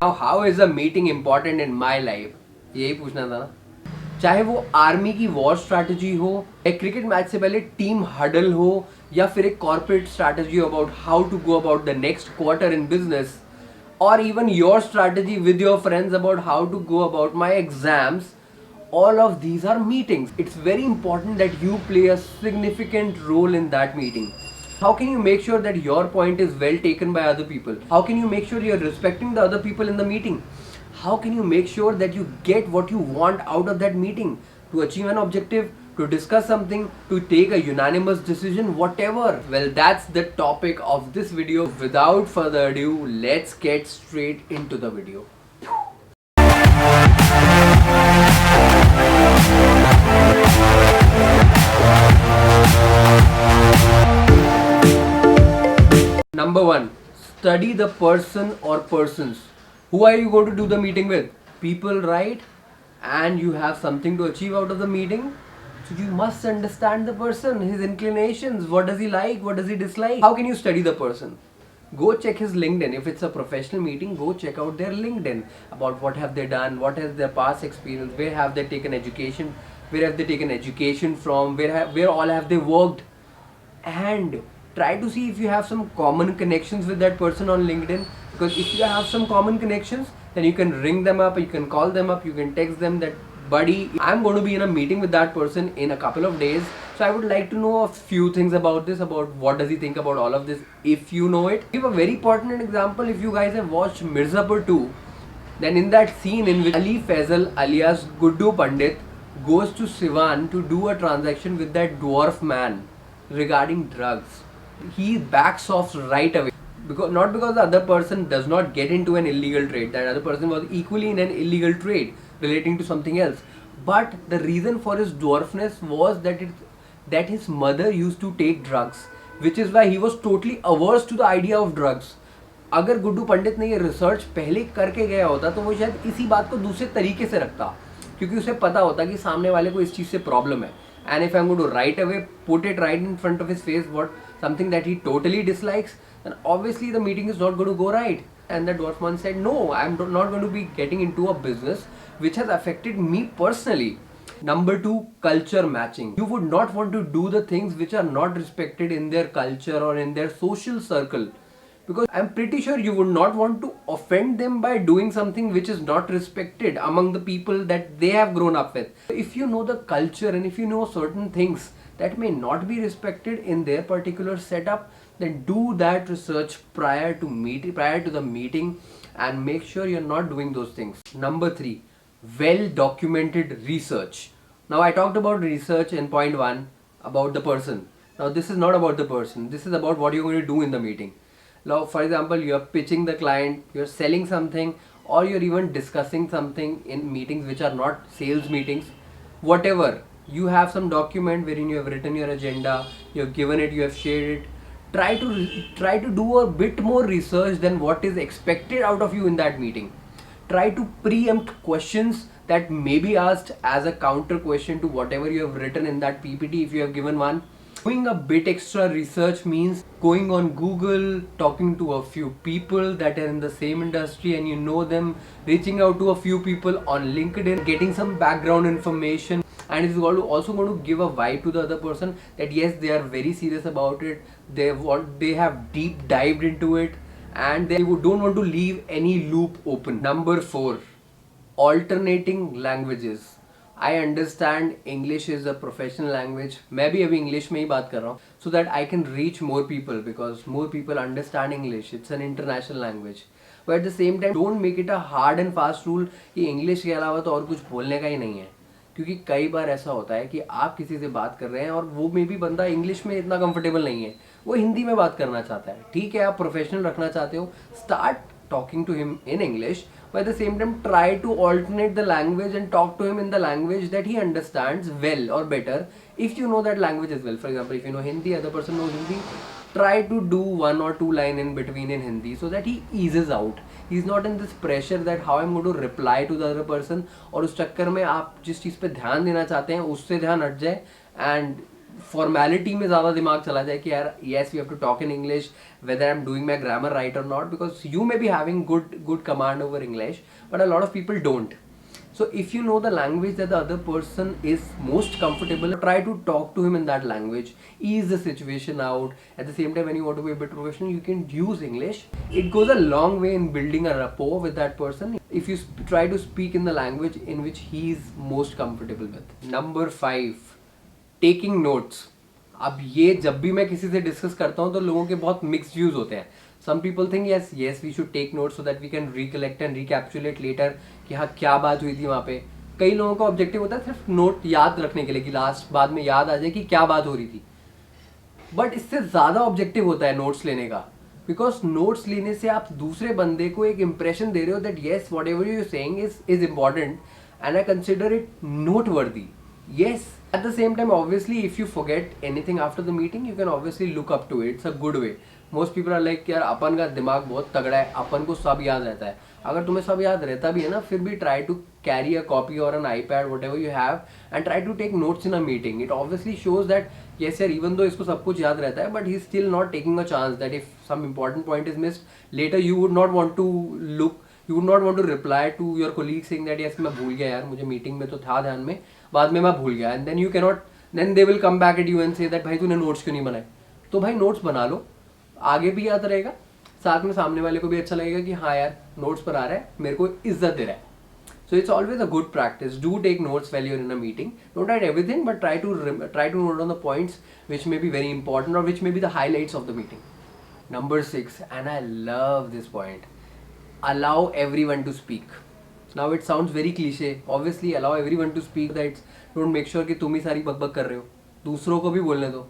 Now, how is a meeting important in my life? यही पूछना था ना. चाहे वो आर्मी की वॉर स्ट्रैटेजी हो, एक क्रिकेट मैच से पहले टीम हडल हो, या फिर एक corporate strategy about how to go about the next quarter in business, or even your strategy with your friends about how to go about my exams, all of these are meetings. It's very important that you play a significant role in that meeting. How can you make sure that your point is well taken by other people? How can you make sure you're respecting the other people in the meeting? How can you make sure that you get what you want out of that meeting, to achieve an objective, to discuss something, to take a unanimous decision, whatever? Well, that's the topic of this video. Without further ado, let's get straight into the video. Number one, study the person or persons. Who are you going to do the meeting with? People, right? And you have something to achieve out of the meeting. So you must understand the person, his inclinations, what does he like, what does he dislike. How can you study the person? Go check his LinkedIn. If it's a professional meeting, go check out their LinkedIn about what have they done, what has their past experience, where have they taken education, where have they taken education from, where all have they worked, and try to see if you have some common connections with that person on LinkedIn. Because if you have some common connections, then you can ring them up, you can call them up, you can text them that, buddy, I'm going to be in a meeting with that person in a couple of days, so I would like to know a few things about this, about what does he think about all of this, if you know it. Give a very pertinent example. If you guys have watched Mirzapur 2, then in that scene in which Ali Faisal alias Guddu Pandit goes to Sivan to do a transaction with that dwarf man regarding drugs, he backs off right away. Not because the other person does not get into an illegal trade, that other person was equally in an illegal trade relating to something else, but the reason for his dwarfness was that his mother used to take drugs, which is why he was totally averse to the idea of drugs. अगर गुड्डू पंडित ने ये research पहले करके गया होता तो वो शायद इसी बात को दूसरे तरीके से रखता, क्योंकि उसे पता होता कि सामने वाले को इस चीज़ से प्रॉब्लम है. And if I'm going to right away put it right in front of his face, something that he totally dislikes, then obviously the meeting is not going to go right. And the dwarf man said, no, I'm not going to be getting into a business which has affected me personally. Number two, culture matching. You would not want to do the things which are not respected in their culture or in their social circle, because I'm pretty sure you would not want to offend them by doing something which is not respected among the people that they have grown up with. If you know the culture and if you know certain things that may not be respected in their particular setup, then do that research prior to the meeting, and make sure you're not doing those things. Number three, well documented research. Now I talked about research in point one about the person. Now this is not about the person, this is about what you're going to do in the meeting. Now, for example, you're pitching the client, you're selling something, or you're even discussing something in meetings which are not sales meetings. Whatever, you have some document wherein you have written your agenda, you have given it, you have shared it. Try to do a bit more research than what is expected out of you in that meeting. Try to preempt questions that may be asked as a counter question to whatever you have written in that PPT if you have given one. Doing a bit extra research means going on Google, talking to a few people that are in the same industry and you know them, reaching out to a few people on LinkedIn, getting some background information, and it's also going to give a vibe to the other person that yes, they are very serious about it, they have deep dived into it, and they don't want to leave any loop open. Number four, alternating languages. I understand English is a professional language. मैं भी अभी English में ही बात कर रहा हूँ, so that I can reach more people, because more people understand English. It's an international language. But at the same time, don't make it a hard and fast rule कि English के अलावा तो और कुछ बोलने का ही नहीं है. क्योंकि कई बार ऐसा होता है कि आप किसी से बात कर रहे हैं और वो मे भी बंदा इंग्लिश में इतना कंफर्टेबल नहीं है, वो हिंदी में बात करना चाहता है. ठीक है, आप प्रोफेशनल रखना चाहते हो, start talking to him in English, but at the same time try to alternate the language and talk to him in the language that he understands well or better, if you know that language as well. For example, if you know Hindi, other person knows Hindi, try to do one or two line in between in Hindi so that he eases out. He's not in this pressure that how I'm going to reply to the other person, और उस चक्कर में आप जिस चीज़ पे ध्यान देना चाहते हैं उससे ध्यान हट जाए, and फॉर्मेलिटी में ज़्यादा दिमाग चला जाए कि यार yes we have to talk in English whether I am doing my grammar right और not, because you may be having good command over English but a lot of people don't. So if you know the language that the other person is most comfortable, try to talk to him in that language, ease the situation out. At the same time, when you want to be a bit professional, you can use English. It goes a long way in building a rapport with that person if you try to speak in the language in which he is most comfortable with. Number 5, taking notes. अब ये जब भी मैं किसी से discuss करता हूँ तो लोगों के बहुत मिक्स्ड व्यूज होते हैं. Some people think yes yes we should take note so that we can recollect and recapitulate later कि हाँ क्या बात हुई थी वहाँ पे. कई लोगों का ऑब्जेक्टिव होता है सिर्फ नोट याद रखने के लिए कि लास्ट बाद में याद आ जाए कि क्या बात हो रही थी. बट इससे ज़्यादा ऑब्जेक्टिव होता है नोट्स लेने का, बिकॉज नोट्स लेने से आप दूसरे बंदे को एक इंप्रेशन दे रहे हो that yes what ever you saying is important and I consider it note वर्दी. Yes, at the same time, obviously, if you forget anything after the meeting, you can obviously look up to it. It's a good way. Most people are like यार अपन का दिमाग बहुत तगड़ा है, अपन को सब याद रहता है. अगर तुम्हें सब याद रहता भी है ना, फिर भी try to carry a copy or an iPad, whatever you have, and try to take notes in a meeting. It obviously shows that yes, यार even though इसको सब कुछ याद रहता है, but he's still not taking a chance that if some important point is missed, later you would not want to look. You would not want to reply to your colleague saying that yes मैं भूल गया यार, मुझे meeting में तो था ध्यान में, बाद में मैं भूल गया. And then you cannot, then they will come back at you and say that भाई तूने नोट्स क्यों नहीं बनाए. तो भाई नोट्स बना लो, आगे भी याद रहेगा, साथ में सामने वाले को भी अच्छा लगेगा कि हाँ यार नोट्स पर आ रहा है, मेरे को इज्जत दे रहा है. So it's always a good practice. Do take notes while you're in a meeting. Don't write everything, but try to note down the points which may be very important or which may be the highlights of the meeting. Number 6, and I love this point. Allow everyone to speak. Now it sounds very cliche. Obviously, allow everyone to speak. That don't make sure कि तुम ही सारी बकबक कर रहे हो, दूसरों को भी बोलने दो.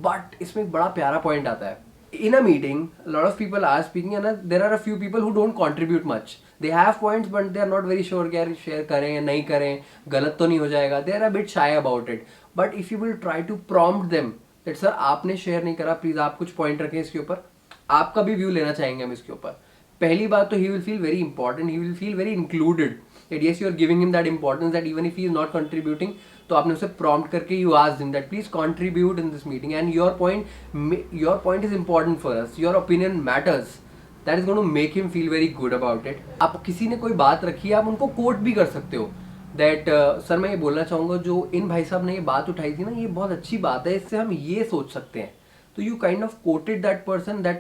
But इसमें एक बड़ा प्यारा point आता है. In a meeting, a lot of people are speaking and there are a few people who don't contribute much. They have points but they are not very sure कि यार share करें या नहीं करें, गलत तो नहीं हो जाएगा. They are a bit shy about it. But if you will try to prompt them that sir आपने share नहीं करा, please आप कुछ point रखें इसके ऊपर, आपका भी view लेना चाहेंगे हम इसके ऊपर. पहली बात तो he will feel very important, he will feel very included, that yes you are giving him that importance that even if he is not contributing, तो आपने उसे prompt करके you asked him that please contribute in this meeting and your point is important for us, your opinion matters. That is going to make him feel very good about it. आप किसी ने कोई बात रखी है, आप उनको कोट भी कर सकते हो दैट सर मैं ये बोलना चाहूँगा जो इन भाई साहब ने ये बात उठाई थी ना, ये बहुत अच्छी बात है, इससे हम ये सोच सकते हैं. तो you kind of quoted that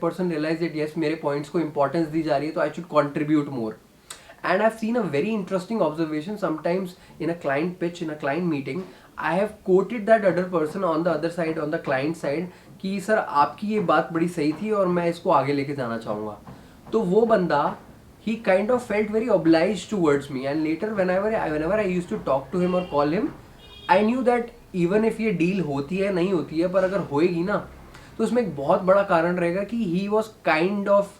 person realize that yes मेरे पॉइंट्स को इंपॉर्टेंस दी जा रही है तो I should contribute more. And I have seen a very interesting observation sometimes in a client pitch, in a client meeting, I have quoted that other person on the other side, on the client side कि sir आपकी ये बात बड़ी सही थी और मैं इसको आगे लेके जाना चाहूँगा. तो वो बंदा he kind of felt very obliged towards me and later whenever I used to talk to him or call him, I knew that even if ये deal होती है नहीं होती है पर अगर होएगी ना तो उसमें एक बहुत बड़ा कारण रहेगा कि he was kind of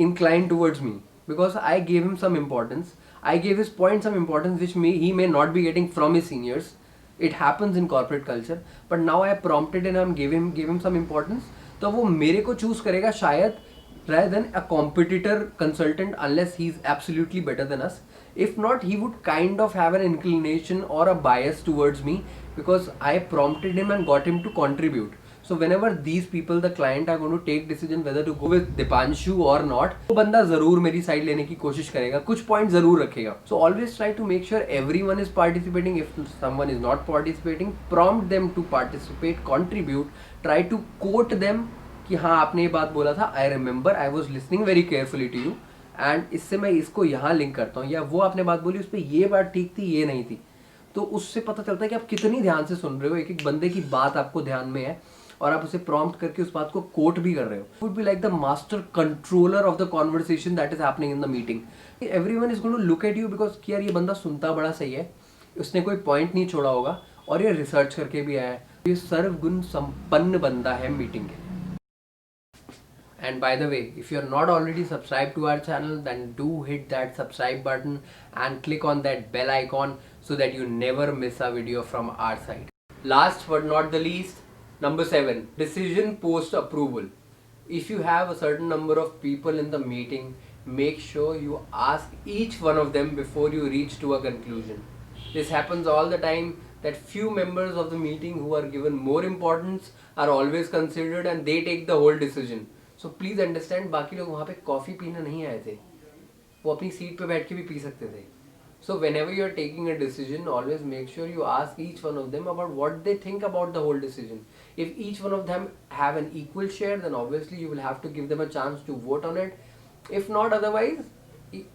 inclined towards me because I gave him some importance, I gave his point some importance which he may not be getting from his seniors. It happens in corporate culture, but now I prompted and I gave him some importance. तो वो मेरे को choose करेगा शायद rather than a competitor consultant unless he's absolutely better than us. If not, he would kind of have an inclination or a bias towards me because I prompted him and got him to contribute. So whenever these people, the client, are going to take decision whether to go with Dipanshu or not, वो बंदा जरूर मेरी side लेने की कोशिश करेगा, कुछ point जरूर रखेगा. So always try to make sure everyone is participating. If someone is not participating, prompt them to participate, contribute, try to quote them कि हाँ आपने ये बात बोला था, I remember, I was listening very carefully to you एंड इससे मैं इसको यहाँ लिंक करता हूँ, या वो आपने बात बोली उस पर ये बात ठीक थी ये नहीं थी. तो उससे पता चलता है कि आप कितनी ध्यान से सुन रहे हो, एक एक बंदे की बात आपको ध्यान में है और आप उसे प्रॉम्प्ट करके उस बात को कोट भी कर रहे हो. Would be like the master controller of the conversation that is happening in the meeting. Everyone is going to look at you because कि यार ये बंदा सुनता बड़ा सही है, उसने कोई पॉइंट नहीं छोड़ा होगा और ये रिसर्च करके भी आया है, ये सर्वगुण संपन्न बंदा है मीटिंग के. And by the way, if you're not already subscribed to our channel, then do hit that subscribe button and click on that bell icon so that you never miss a video from our side. Last but not the least, number 7, decision post approval. If you have a certain number of people in the meeting, make sure you ask each one of them before you reach to a conclusion. This happens all the time. that few members of the meeting who are given more importance are always considered and they take the whole decision. So please understand, बाकी लोग वहाँ पे coffee पीने नहीं आए थे, वो अपनी सीट पे बैठ के भी पी सकते थे. So whenever you are taking a decision, always make sure you ask each one of them about what they think about the whole decision. If each one of them have an equal share, then obviously you will have to give them a chance to vote on it. If not, otherwise,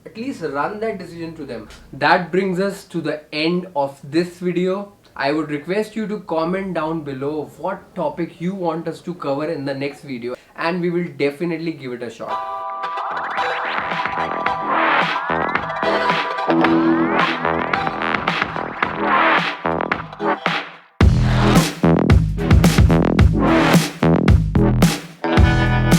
at least run that decision to them. That brings us to the end of this video. I would request you to comment down below what topic you want us to cover in the next video, and we will definitely give it a shot.